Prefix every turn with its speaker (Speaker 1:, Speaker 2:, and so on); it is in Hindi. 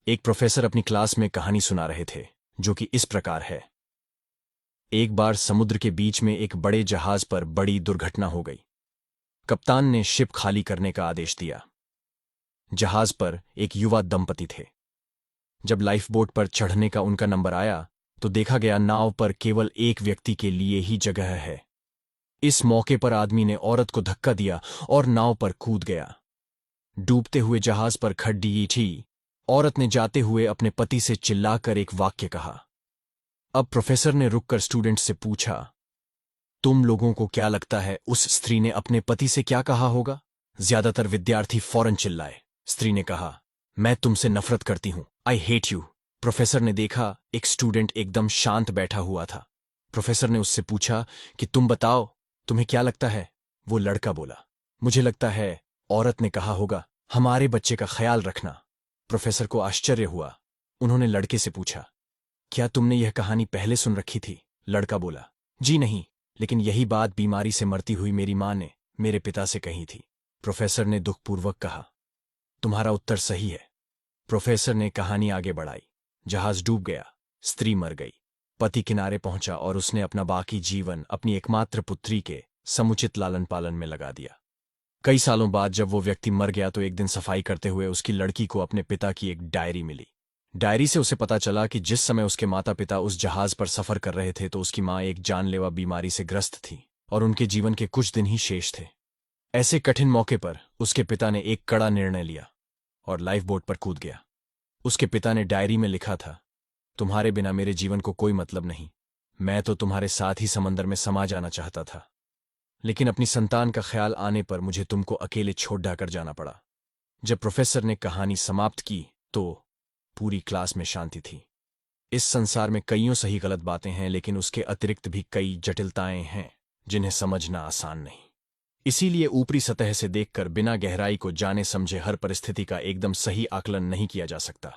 Speaker 1: एक प्रोफेसर अपनी क्लास में कहानी सुना रहे थे जो कि इस प्रकार है। एक बार समुद्र के बीच में एक बड़े जहाज पर बड़ी दुर्घटना हो गई। कप्तान ने शिप खाली करने का आदेश दिया। जहाज पर एक युवा दंपति थे। जब लाइफ बोट पर चढ़ने का उनका नंबर आया तो देखा गया नाव पर केवल एक व्यक्ति के लिए ही जगह है। इस मौके पर आदमी ने औरत को धक्का दिया और नाव पर कूद गया। डूबते हुए जहाज पर खड़ी थी औरत ने जाते हुए अपने पति से चिल्लाकर एक वाक्य कहा। अब प्रोफेसर ने रुककर स्टूडेंट से पूछा, तुम लोगों को क्या लगता है उस स्त्री ने अपने पति से क्या कहा होगा? ज्यादातर विद्यार्थी फौरन चिल्लाए। स्त्री ने कहा, मैं तुमसे नफरत करती हूं, आई हेट यू। प्रोफेसर ने देखा एक स्टूडेंट एकदम शांत बैठा हुआ था। प्रोफेसर ने उससे पूछा कि तुम बताओ, तुम्हें क्या लगता है? वो लड़का बोला, मुझे लगता है औरत ने कहा होगा, हमारे बच्चे का ख्याल रखना। प्रोफेसर को आश्चर्य हुआ। उन्होंने लड़के से पूछा, क्या तुमने यह कहानी पहले सुन रखी थी? लड़का बोला, जी नहीं, लेकिन यही बात बीमारी से मरती हुई मेरी मां ने मेरे पिता से कही थी। प्रोफेसर ने दुखपूर्वक कहा, तुम्हारा उत्तर सही है। प्रोफेसर ने कहानी आगे बढ़ाई। जहाज डूब गया, स्त्री मर गई, पति किनारे पहुंचा और उसने अपना बाकी जीवन अपनी एकमात्र पुत्री के समुचित लालन पालन में लगा दिया। कई सालों बाद जब वो व्यक्ति मर गया तो एक दिन सफाई करते हुए उसकी लड़की को अपने पिता की एक डायरी मिली। डायरी से उसे पता चला कि जिस समय उसके माता पिता उस जहाज पर सफर कर रहे थे तो उसकी मां एक जानलेवा बीमारी से ग्रस्त थी और उनके जीवन के कुछ दिन ही शेष थे। ऐसे कठिन मौके पर उसके पिता ने एक कड़ा निर्णय लिया और लाइफ बोट पर कूद गया। उसके पिता ने डायरी में लिखा था, तुम्हारे बिना मेरे जीवन को कोई मतलब नहीं, मैं तो तुम्हारे साथ ही समंदर में समा जाना चाहता था, लेकिन अपनी संतान का ख्याल आने पर मुझे तुमको अकेले छोड़ ढाकर जाना पड़ा। जब प्रोफेसर ने कहानी समाप्त की तो पूरी क्लास में शांति थी। इस संसार में कईयों सही गलत बातें हैं, लेकिन उसके अतिरिक्त भी कई जटिलताएं हैं जिन्हें समझना आसान नहीं। इसीलिए ऊपरी सतह से देखकर बिना गहराई को जाने समझे हर परिस्थिति का एकदम सही आकलन नहीं किया जा सकता।